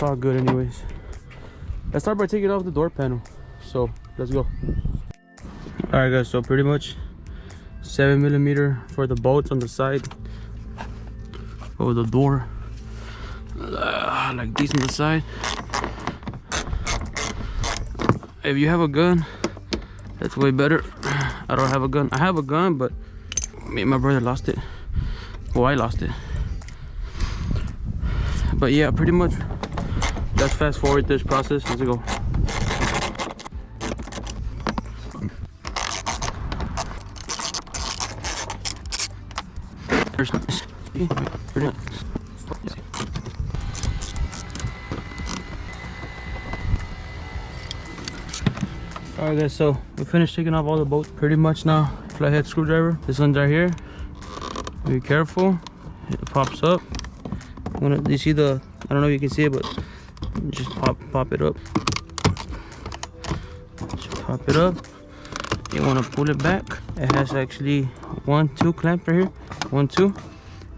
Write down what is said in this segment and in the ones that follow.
all good anyways. Let's start by taking off the door panel. So let's go. All right guys, so pretty much 7mm for the bolts on the side over the door, like these on the side. If you have a gun, that's way better. I don't have a gun. I have a gun, but me and my brother lost it. Well, I lost it. But yeah, pretty much let's fast forward this process. Let's go. Alright guys, so we finished taking off all the bolts pretty much now. Flathead screwdriver. This one's right here. Be careful. It pops up. You see the, I don't know if you can see it, but just pop it up. Just pop it up. You want to pull it back. It has actually 1, 2 clamp right here. 1, 2.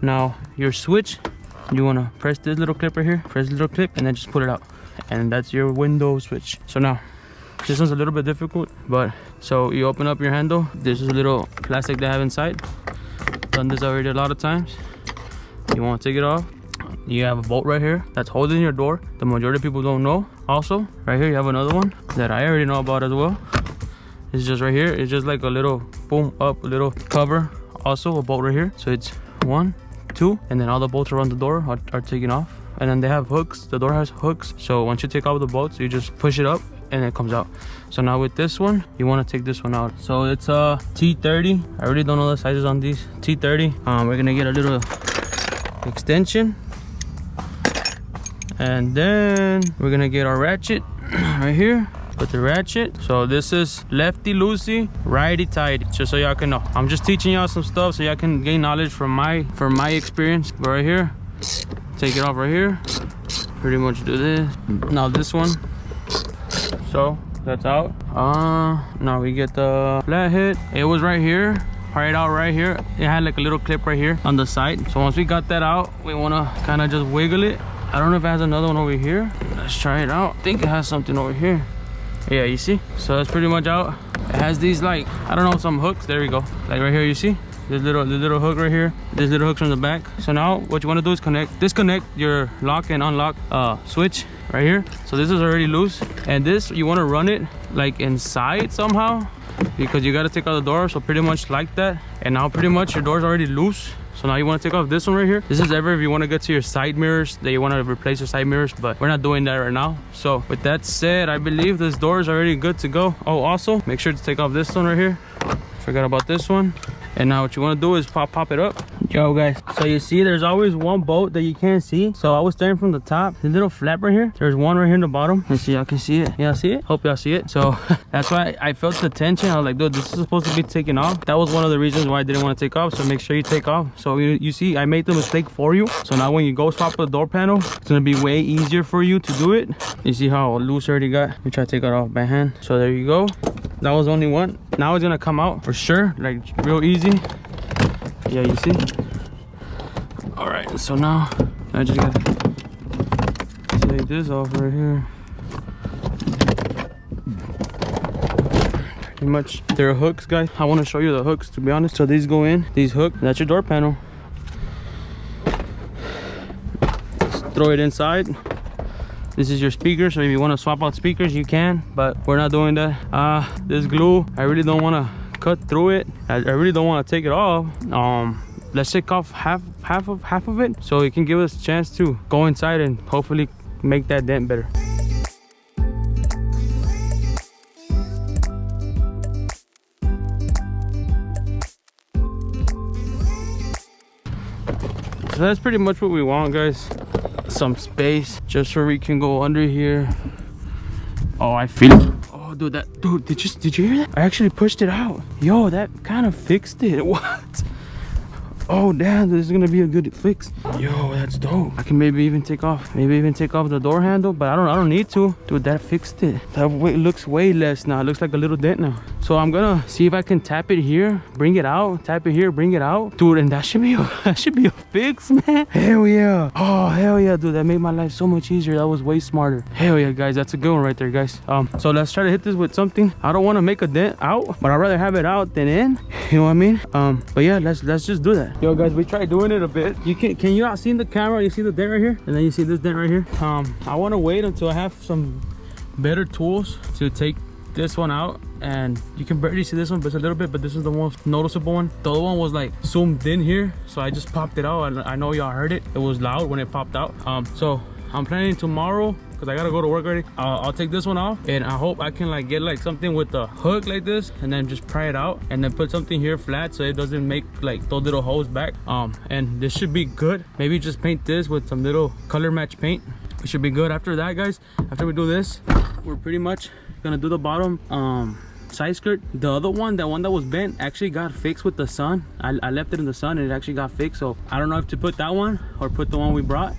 Now your switch, you want to press this little clip right here. Press the little clip and then just pull it out. And that's your window switch. So now, this one's a little bit difficult, but so you open up your handle. This is a little plastic they have inside. Done this already a lot of times. You want to take it off. You have a bolt right here that's holding your door. The majority of people don't know. Also, right here you have another one that I already know about as well. It's just right here. It's just like a little boom up, a little cover. Also a bolt right here. So it's 1, 2, and then all the bolts around the door are taken off. And then they have hooks. The door has hooks. So once you take off the bolts, you just push it up and it comes out. So now with this one, you want to take this one out. So it's a T30. I really don't know the sizes on these. T30. We're gonna get a little extension, and then we're gonna get our ratchet right here. Put the ratchet. So this is lefty loosey, righty tighty, just so y'all can know. I'm just teaching y'all some stuff so y'all can gain knowledge from my experience. But right here, take it off right here. Pretty much do this. Now this one, so that's out. Now we get the flathead. It was right here, right out right here. It had like a little clip right here on the side. So once we got that out, we want to kind of just wiggle it. I don't know if it has another one over here. Let's try it out. I think it has something over here. Yeah, you see? So that's pretty much out. It has these, like, I don't know, some hooks. There we go. Like right here, you see? This little hook right here. This little hook's on the back. So now what you want to do is disconnect your lock and unlock switch right here. So this is already loose, and this you want to run it like inside somehow, because you got to take out the door. So pretty much like that. And now pretty much your door's already loose. So now you want to take off this one right here. This is ever if you want to get to your side mirrors, that you want to replace your side mirrors, but we're not doing that right now. So with that said, I believe this door is already good to go. Oh, also make sure to take off this one right here. Forgot about this one. And now what you want to do is pop it up. Yo guys, so you see there's always one bolt that you can't see. So I was staring from the top, the little flap right here. There's one right here in the bottom. Let's see, y'all can see it. Y'all see it? Hope y'all see it. So that's why I felt the tension. I was like, dude, this is supposed to be taken off. That was one of the reasons why I didn't want to take off. So make sure you take off. So you see, I made the mistake for you. So now when you go swap the door panel, it's gonna be way easier for you to do it. You see how loose I already got? Let me try to take it off by hand. So there you go. That was only one. Now it's gonna come out for sure, like real easy. Yeah, you see? All right, so now I just gotta take this off right here. Pretty much, there are hooks, guys. I want to show you the hooks, to be honest. So these go in, these hooks, that's your door panel. Just throw it inside. This is your speaker, so if you want to swap out speakers, you can, but we're not doing that. This glue, I really don't want to cut through it. I really don't want to take it off. Let's take off half of it, so it can give us a chance to go inside and hopefully make that dent better. So that's pretty much what we want, guys. Some space just so we can go under here. Oh, I feel it. Oh, dude, did you hear that? I actually pushed it out. Yo, that kind of fixed it. What? Oh damn, this is gonna be a good fix. Yo, that's dope. I can maybe even take off the door handle, but I don't need to. Dude, that fixed it. That looks way less now. It looks like a little dent now. So I'm gonna see if I can tap it here, bring it out, tap it here, bring it out. Dude, and that should be a fix, man. Hell yeah. Oh, hell yeah, dude. That made my life so much easier. That was way smarter. Hell yeah, guys. That's a good one right there, guys. So let's try to hit this with something. I don't want to make a dent out, but I'd rather have it out than in. You know what I mean? But yeah, let's just do that. Yo, guys, we tried doing it a bit. Can you not see in the camera? You see the dent right here, and then you see this dent right here. I want to wait until I have some better tools to take this one out, and you can barely see this one, but it's a little bit, but this is the most noticeable one. The other one was like zoomed in here, so I just popped it out, and I know y'all heard it. It was loud when it popped out. So I'm planning tomorrow, because I gotta go to work already. I'll take this one off, and I hope I can like get like something with a hook like this, and then just pry it out, and then put something here flat so it doesn't make like those little holes back. And this should be good. Maybe just paint this with some little color match paint. It should be good. After that, guys, after we do this, we're pretty much gonna do the bottom side skirt. The other one, that one that was bent, actually got fixed with the sun. I left it in the sun and it actually got fixed. So I don't know if to put that one or put the one we brought,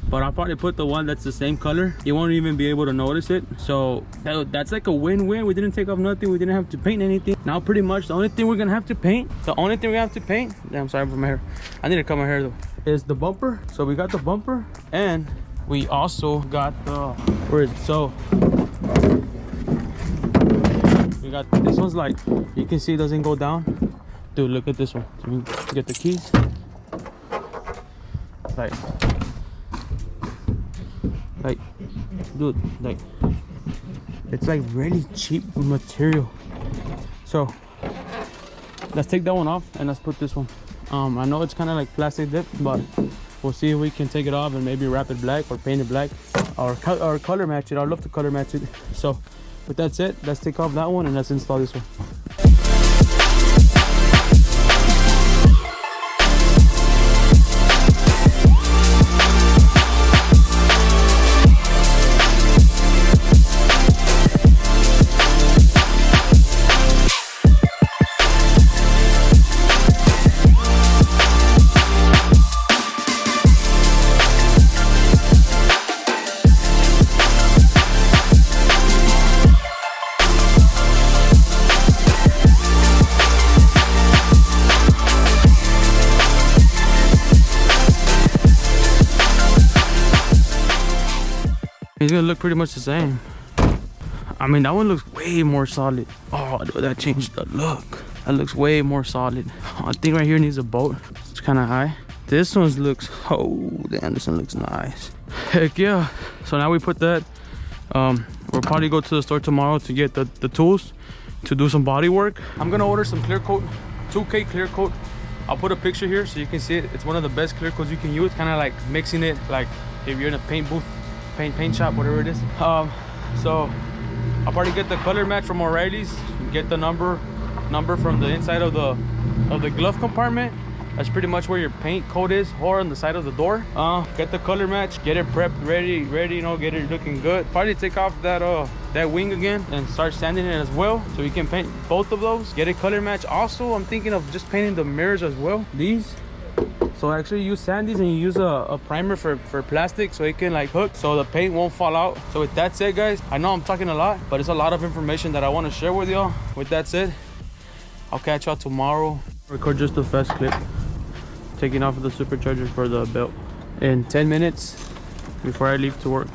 but I'll probably put the one that's the same color. You won't even be able to notice it. So that's like a win-win. We didn't take off nothing. We didn't have to paint anything. Now pretty much the only thing we're gonna have to paint, damn, sorry for my hair, I need to cut my hair though, is the bumper. So we got the bumper, and we also got the, where is it? So we got this one's like, you can see it doesn't go down. Dude, look at this one. So we get the keys. Like, dude, like, it's like really cheap material. So let's take that one off and let's put this one. I know it's kind of like plastic dip, but we'll see if we can take it off and maybe wrap it black or paint it black, or color match it. I'd love to color match it. So but that's it. Let's take off that one and let's install this one. It's gonna look pretty much the same. I mean, that one looks way more solid. Oh, dude, that changed the look. That looks way more solid. I think right here needs a bolt. It's kind of high. This one looks, oh damn, this one looks nice. Heck yeah. So now we put that. We'll probably go to the store tomorrow to get the tools to do some body work. I'm gonna order some clear coat, 2K clear coat. I'll put a picture here so you can see it. It's one of the best clear coats you can use. Kind of like mixing it, like if you're in a paint booth, paint shop, whatever it is. So I'll probably get the color match from O'Reilly's, get the number from the inside of the glove compartment. That's pretty much where your paint coat is, or on the side of the door. Get the color match, get it prepped, ready, you know, get it looking good. Probably take off that wing again and start sanding it as well, so we can paint both of those. Get it color match. Also, I'm thinking of just painting the mirrors as well, these. So actually use sand these, and you use a primer for plastic so it can like hook so the paint won't fall out. So with that said, guys, I know I'm talking a lot, but it's a lot of information that I want to share with y'all. With that said, I'll catch y'all tomorrow. Record just a fast clip taking off the supercharger for the belt in 10 minutes before I leave to work.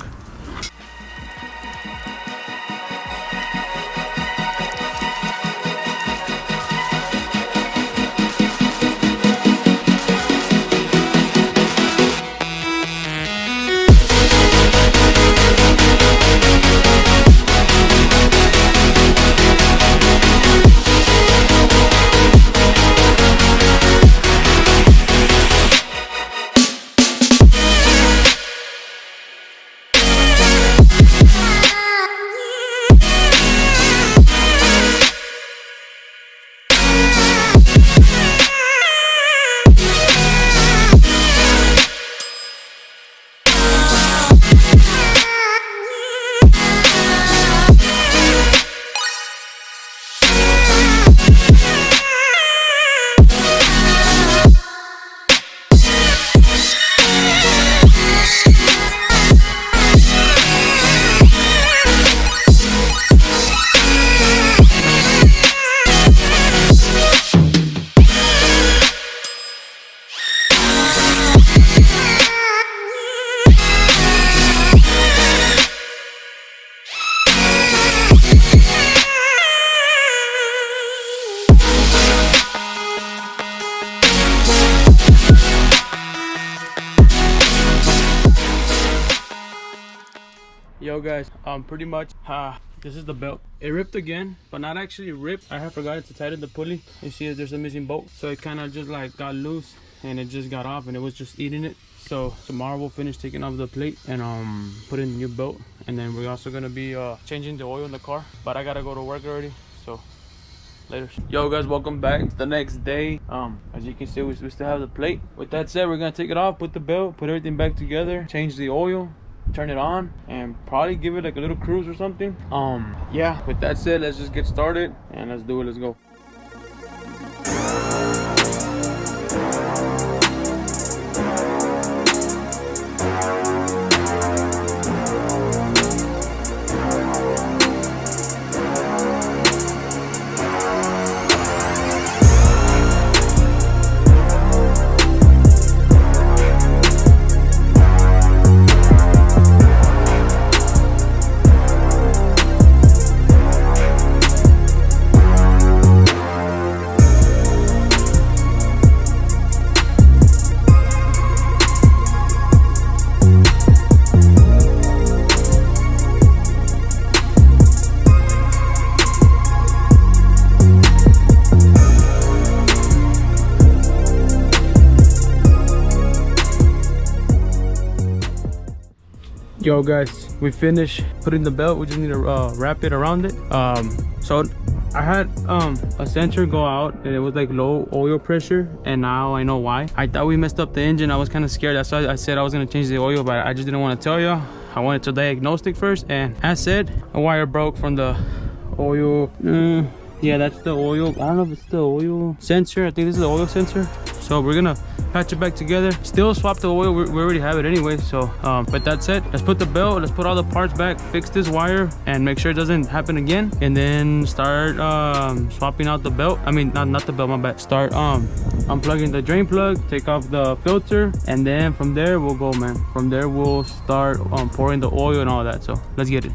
Yo guys, pretty much this is the belt. It ripped again, but not actually ripped. I have forgotten to tighten the pulley. You see there's a missing bolt, so it kind of just like got loose and it just got off and it was just eating it. So tomorrow we'll finish taking off the plate and put in the new belt, and then we're also gonna be changing the oil in the car, but I gotta go to work already, so later. Yo guys, welcome back. It's the next day. As you can see, we still have the plate. With that said, we're gonna take it off, put the belt, put everything back together, change the oil, turn it on, and probably give it like a little cruise or something. Yeah, with that said, let's just get started and let's do it. Let's go. Yo guys, we finished putting the belt. We just need to wrap it around it. So I had a sensor go out and it was like low oil pressure, and now I know why. I thought we messed up the engine. I was kind of scared. That's why I said I was gonna change the oil, but I just didn't want to tell you. I wanted to diagnose it first, and as said, a wire broke from the oil. Yeah, that's the oil. I don't know if it's the oil sensor. I think this is the oil sensor. So we're gonna patch it back together, still swap the oil. We already have it anyway. So but that's it. Let's put the belt, let's put all the parts back, fix this wire, and make sure it doesn't happen again, and then start swapping out the belt. I mean, not the belt, my bad. Start unplugging the drain plug, take off the filter, and then from there we'll go, man. From there we'll start pouring the oil and all that. So let's get it.